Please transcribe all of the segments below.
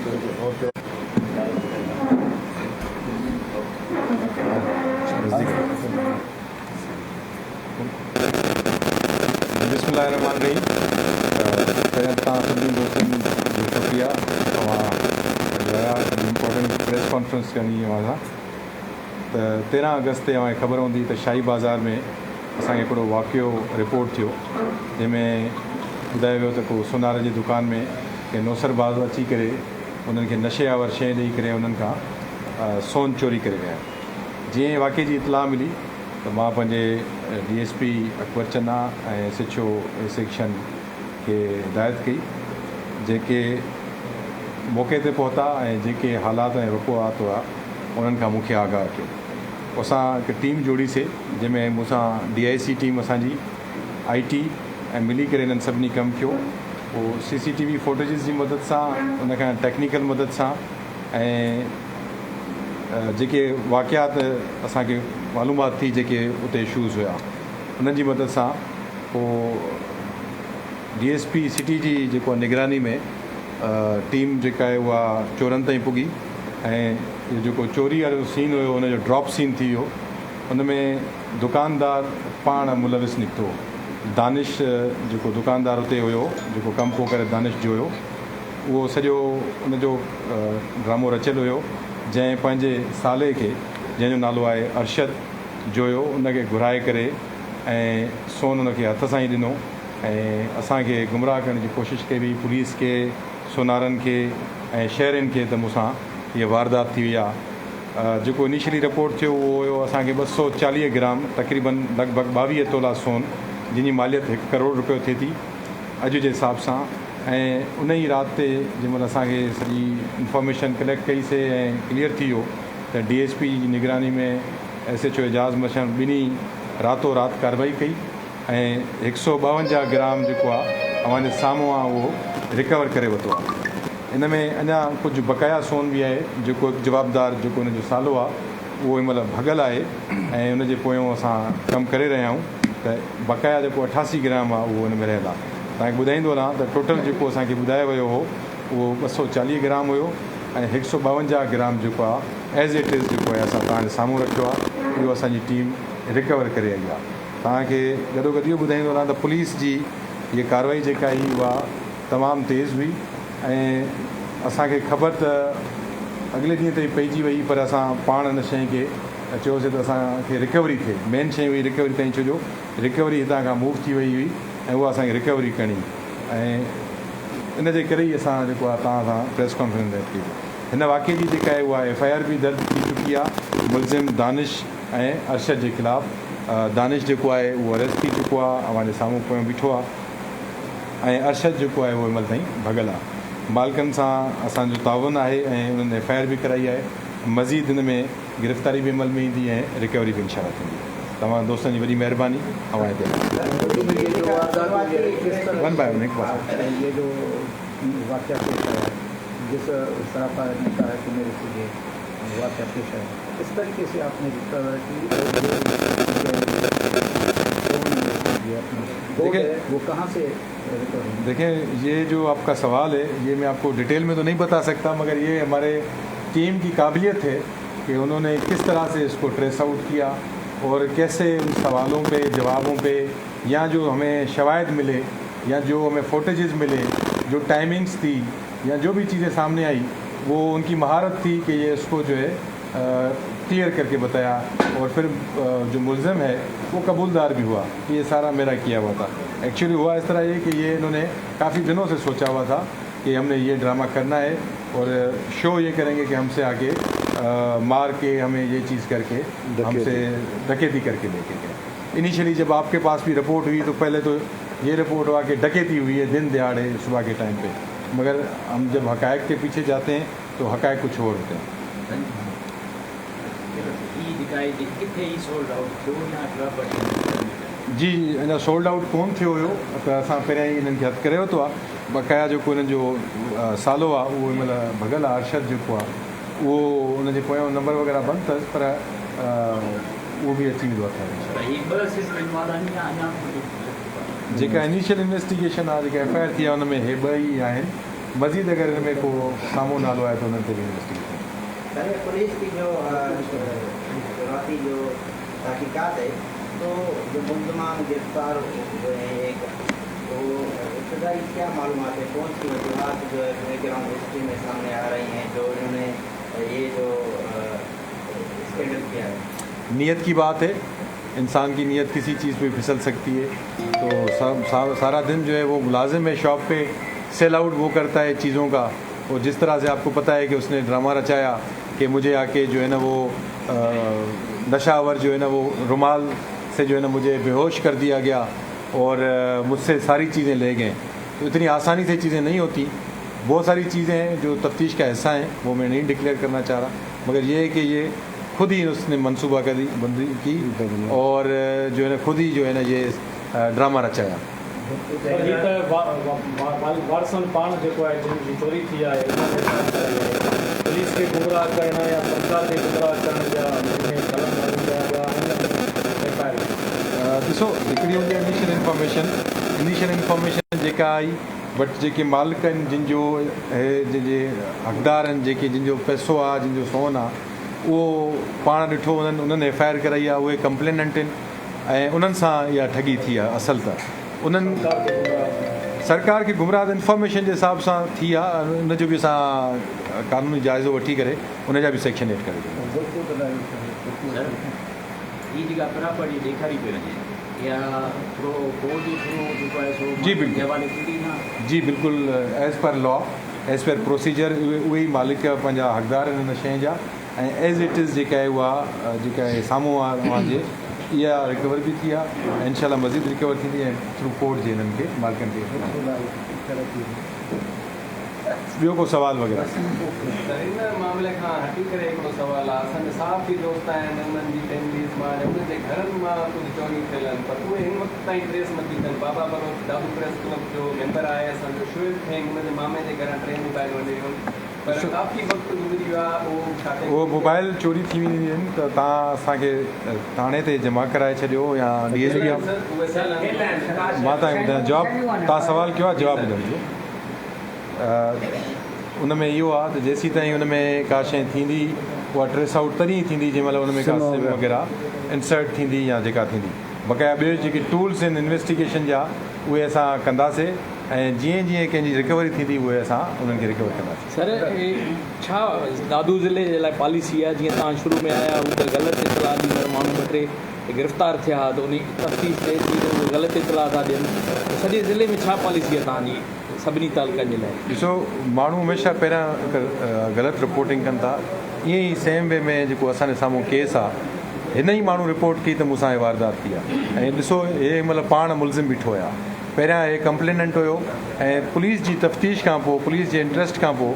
Okay बिस्मिल्लाहिर्रहमानिर्रहीम। पहिरियों तव्हां सभिनी दोस्तनि जो शुक्रिया। तव्हां इम्पोर्टेंट प्रेस कॉन्फ्रेंस करणी आहे सां त 13 अगस्त ते तव्हांखे ख़बर हूंदी त शाही बाज़ार में असांखे हिकिड़ो वाक़ियो रिपोर्ट थियो जंहिंमें ॿुधायो वियो त को सुनार जी दुकान में के नौसरबाज़ अची करे उन्हनि खे नशे आवर शइ ॾेई करे उन्हनि खां सोन चोरी करे विया। जीअं वाक़े जी इतलाह मिली त मां पंहिंजे DSP अकबर चन्ना ऐं SHO सेक्शन खे हिदायत कई, जेके मौक़े ते पहुता ऐं जेके हालात ऐं वक़ुआत हुआ उन्हनि खां मूंखे आगाह कयो। असां हिकु टीम जोड़ीसीं जंहिंमें मूंसां DIC टीम असांजी IT ऐं मिली करे हिननि सभिनी कमु कयो। पोइ CCTV फुटेजिस जी मदद सां, उनखां टेक्निकल मदद सां ऐं जेके वाक़ियात असांखे मालूमात थी जेके उते इशूज़ हुआ उन्हनि जी मदद सां पोइ DSP सिटी जी जेको निगरानी में टीम जेका आहे उहा चोरनि ताईं पुगी ऐं इहो जेको चोरी वारो सीन हुयो उनजो ड्रॉप सीन थी वियो। उन में दुकानदार पाण मुलविस निकितो। दानिश जेको दुकानदार उते हुयो, जेको कमु पोइ करे दानिश जो हुयो, उहो सॼो उनजो ड्रामो रचियलु हुयो। जंहिं पंहिंजे साले खे, जंहिंजो नालो आहे अरशद जो हुयो, उनखे घुराए करे ऐं सोन उनखे हथ सां ई ॾिनो ऐं असांखे गुमराह करण जी कोशिशि कई हुई, पुलिस खे, सोनारनि खे ऐं शहरनि खे, त मूंसां हीअ वारदात थी वई आहे। जेको इनिशियली रिपोर्ट थियो उहो हुयो असांखे 240 ग्राम तक़रीबन लॻभॻि 22 तोला सोन, जंहिंजी मालियत 1 करोड़ रुपयो थिए थी अॼु जे हिसाब सां। ऐं उन ई राति ते जंहिंमहिल असांखे सॼी इंफॉर्मेशन कलेक्ट कईसीं ऐं क्लियर थी वियो त DSP जी निगरानी में SHO एजाज़ मशन ॿिन्ही रातो राति कार्रवाई कई ऐं 152 ग्राम जेको आहे अवांजे साम्हूं आहे उहो रिकवर करे वरितो आहे। इन में अञा कुझु बक़ाया सोन बि आहे जेको जवाबदार जेको हुनजो सालो आहे उहो हिनमहिल भॻल आहे ऐं उनजे पोयों असां कमु करे रहिया आहियूं त बक़ाया जेको 88 ग्राम आहे उहो हिन में रहियल आहे। तव्हांखे ॿुधाईंदो वञा त टोटल जेको असांखे ॿुधायो वियो हो उहो 240 ग्राम हुयो ऐं 152 ग्राम जेको आहे एज़ इट इज़ जेको आहे असां तव्हांजे साम्हूं रखियो आहे। इहो असांजी टीम रिकवर करे आई आहे। तव्हांखे गॾोगॾु इहो ॿुधाईंदो वञा त पुलिस जी हीअ कार्रवाई जेका आई उहा तमामु तेज़ हुई ऐं असांखे ख़बर त अॻिले ॾींहं ताईं पइजी वई, पर असां पाण हिन शइ खे चयोसीं त असांखे रिकवरी थिए। मेन शइ हुई रिकवरी ताईं, छो जो रिकवरी हितां खां मूव थी वई हुई ऐं उहा असांखे रिकवरी करणी ऐं इन जे करे ई असां जेको आहे तव्हां सां प्रेस कॉन्फ्रेंस कई। हिन वाक़े जी जेका आहे उहा FIR बि दर्ज थी चुकी आहे मुलज़िम दानिश ऐं अरशद जे ख़िलाफ़ु। दानिश जेको आहे उहो अरेस्ट थी चुको आहे, अवांजे साम्हूं पोयों बीठो आहे ऐं अरशद जेको आहे उहो हिनमहिल ताईं भॻल आहे। मालिकनि सां असांजो ताउन आहे ऐं उन्हनि FIR बि कराई आहे। मज़ीद हिन में गिरफ़्तारी बि अमल में ईंदी ऐं रिकवरी बि इंशाअल्लाह थींदी। तव्हां दोस्तनि जी वॾी महिरबानी। हवाए ते वन बाय वन हिकु ये जो वाक़या पेश आया, जिस सरापा ने कहा कि मेरे से ये वाक़या पेश आया, इस तरीके से आपने रिकवर की वो कहाँ से रिकवर? देखें, ये जो आपका सवाल है ये मैं आपको डिटेल में तो नहीं बता सकता, मगर ये हमारे टीम की काबिलियत है कि उन्होंने किस तरह से इसको ट्रेस आउट किया और कैसे उन सवालों पे, जवाबों पे, या जो हमें शवाहिद मिले या जो हमें फुटेजेस मिले, जो टाइमिंग्स थी या जो भी चीज़ें सामने आई, वो उनकी महारत थी कि ये इसको जो है क्लियर करके बताया। और फिर जो मुलज़िम है वो कबूलदार भी हुआ कि ये सारा मेरा किया हुआ था। एक्चुअली हुआ इस तरह ये कि ये इन्होंने काफ़ी दिनों से सोचा हुआ था कि हमने ये ड्रामा करना है और शो ये करेंगे कि हमसे आके मार के हमें ये चीज़ करके हमसे डकैती करके लेके गए। इनिशियली जब आपके पास भी रिपोर्ट हुई तो पहले तो ये रिपोर्ट हुआ कि डकैती हुई है दिन दिहाड़े सुबह के टाइम पे, मगर हम जब हक़ाइक़ के पीछे जाते हैं तो हक़ाइक़ कुछ और होते हैं। जी अञा सोल्ड आउट कोन थियो हुयो त असां पहिरियां ई हिननि खे हथु करे वरितो आहे। बक़ाया जेको हिननि जो सालो आहे उहो हिन महिल भॻल आहे। अरशद जेको आहे उहो हुनजे पोयां नंबर वग़ैरह बंदि अथसि, पर उहो बि अची वेंदो आहे। जेका इनिशियल इन्वेस्टिगेशन आहे, जेका FIR थी आहे, हुन में हे ॿ ई आहिनि, मज़ीद अगर हिन में को साम्हूं नालो आहे त हुननि ते बि इन्वेस्टिगेशन। सर पुलिस की जो शुरुआती जो तहकीकात है तो जो मुलजमान गिरफ्तार हुए हैं एक तो इब्तदाई क्या मालूमात है कौन सी वजूहत जो है बैकग्राउंड हिस्ट्री में सामने आ रही हैं जो इन्होंने ये जो स्कैंडल किया है। नीयत की बात है, इंसान की नीयत किसी चीज़ पे फिसल सकती है। तो सारा दिन जो है वो मुलाजिम है शॉप पे, सेल आउट वो करता है चीज़ों का। और जिस तरह से आपको पता है कि उसने ड्रामा रचाया कि मुझे आके जो है ना वो नशावर जो है ना वो रुमाल से जो है ना मुझे बेहोश कर दिया गया और मुझसे सारी चीज़ें ले गए। तो इतनी आसानी से चीज़ें नहीं होती। बहुत सारी चीज़ें हैं जो तफ्तीश का हिस्सा हैं, वो मैं नहीं डिक्लेयर करना चाह रहा, मगर ये है कि ये खुद ही उसने मनसूबा बंदी की और जो है ना खुद ही जो है ना ये ड्रामा रचाया। ही त वारसन पाण जेको आहे जिनकी चोरी थी आहे पुलिस खे गुमराह करणु या सरकार खे गुमराह करण जा ॾिसो हिकिड़ी हूंदी आहे इनिशियल इंफॉर्मेशन जेका आई, बट जेके मालिक आहिनि जंहिंजे हक़दार आहिनि जेके जिन जो पैसो आहे जिन जो सोन आहे उहो पाण ॾिठो उन्हनि एफ.आई.आर. कराई आहे, उहे कंप्लेनेंट आहिनि ऐं उन्हनि सां इहा ठगी थी आहे। असल त उन्हनि सरकार खे गुमराह इंफॉर्मेशन जे हिसाब सां थी आहे, उनजो बि असां कानूनी जाइज़ो वठी करे उनजा बि सेक्शन एड करे जी बिल्कुलु as per law as per procedure उहे ई मालिक पंहिंजा हक़दार आहिनि हिन शइ जा ऐं एज़ इट इज़ जेका आहे उहा जेका आहे साम्हूं आहे तव्हांजे इहा रिकवर भी थी आहे ऐं इंशाल्लाह मज़ीद रिकवर थींदी ऐं थ्रू कोर्ट जे हिननि खे मालिकनि खे। ॿियो को सवाल वग़ैरह सर इन मामले खां हटी करे हिकिड़ो सुवाल आहे। असांजा साफ़ ई दोस्त आहिनि उन्हनि जी फैमिलीज़ मां उन्हनि जे घरनि मां कुझु चोरी थियल आहिनि पर उहे हिन वक़्त ताईं ट्रेस नथी थियनि। बाबा बरोज दादू प्रेस क्लब जो मेंबर आहे असांजो शुएब थियनि हुनजे मामे जे घरां 3 मोबाइल वञी वियूं पर काफ़ी वक़्तु गुज़री वियो आहे। उहो मोबाइल चोरी थी वेंदियूं आहिनि त तव्हां असांखे थाणे ते जमा कराए छॾियो या DSP मां तव्हांखे ॿुधायां जवाबु तव्हां सवाल कयो आहे जवाबु ॿुधाइजो। उन में इहो आहे त जेसीं ताईं उन में का शइ थींदी उहा ट्रेस आउट तॾहिं थींदी जंहिं महिल उन में का सिम वग़ैरह इंसर्ट थींदी या जेका थींदी। बक़ाया ॿियो जेके टूल्स आहिनि इन्वेस्टिगेशन जा उहे असां कंदासीं ऐं जीअं जीअं कंहिंजी रिकवरी थींदी उहे असां उन्हनि खे रिकवर कंदासीं। सर छा दादू ज़िले जे लाइ पॉलिसी आहे जीअं तव्हां शुरू में आया हू त ग़लति इतलाह ॾींदड़ माण्हू 2-3 गिरफ़्तार थिया त उन तफ़्तीश थिए थी त उहे ग़लति इतलाह था ॾियनि सॼे ज़िले में छा पॉलिसी आहे तव्हांजी सभिनी तालुकनि जे लाइ? ॾिसो माण्हू हमेशह पहिरियां ग़लति रिपोर्टिंग कनि था। ईअं ई सेम वे में जेको असांजे साम्हूं केस आहे हिन ई माण्हू रिपोर्ट कई त मूंसां इहे वारदात थी आहे ऐं ॾिसो हे महिल पाण मुलज़िम बीठो हुया। पहिरियां हे कंप्लेनेंट हुयो ऐं पुलिस जी तफ़्तीश खां पोइ पुलिस जे इंट्रस्ट खां पोइ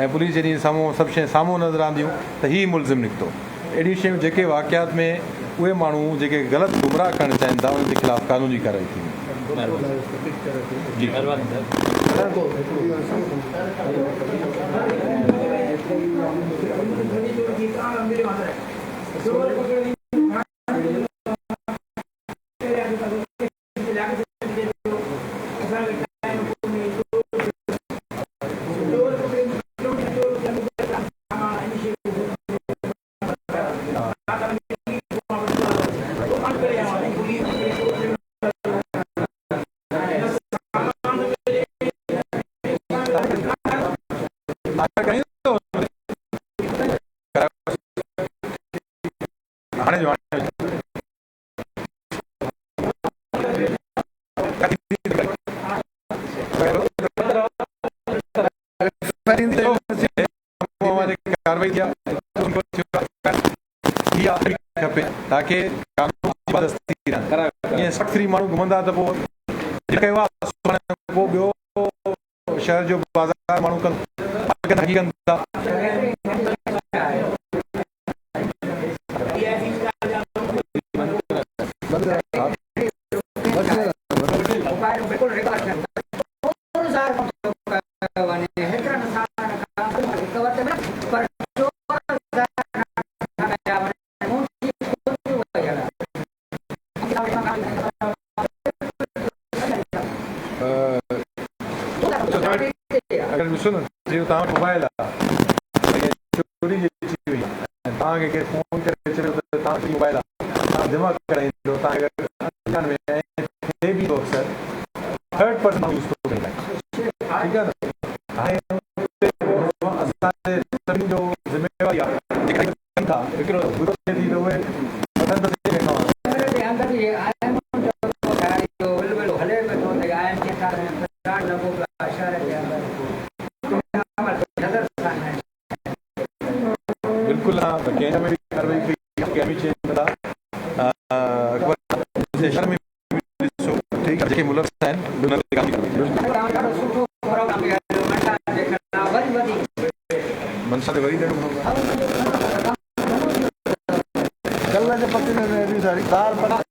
ऐं पुलिस जॾहिं साम्हूं सभु शइ साम्हूं नज़र आंदियूं त ही मुलज़िम निकितो। अहिड़ियूं शयूं जेके वाक़ियात में उहे माण्हू जेके ग़लति गुमराह करणु चाहिनि था उन्हनि जे ख़िलाफ़ु कानूनी कार्रवाई थींदी। जी ताकि सख़्त फ्री माण्हू घुमंदा त पोइ ॿियो शहर जो बाज़ार माण्हू कनि था। अगर ॾिसो न तव्हां वटि मोबाइल आहे चोरी जी थी वई तव्हांखे केरु फ़ोन करे चयो त तव्हांखे मोबाइल आहे तव्हां जमा कराईंदो तव्हांखे में थिए बि थो अक्सर थर्ड पर्सन यूज़ थो करे ठीकु आहे न हाणे असांजे सभिनी जो ज़िम्मेवारी आहे जेका था हिकिड़ो गुरु थी त उहे वठनि बिल्कुलु हा त कंहिं में बि कार्रवाई कई कंहिं बि चेंज कंदा शहर में ॾिसो ठीकु आहे जेके मुलज़िम आहिनि उन्हनि ते मनसा ते वरी ॾियणो पवंदो कल्ह जे पते में सारी दाल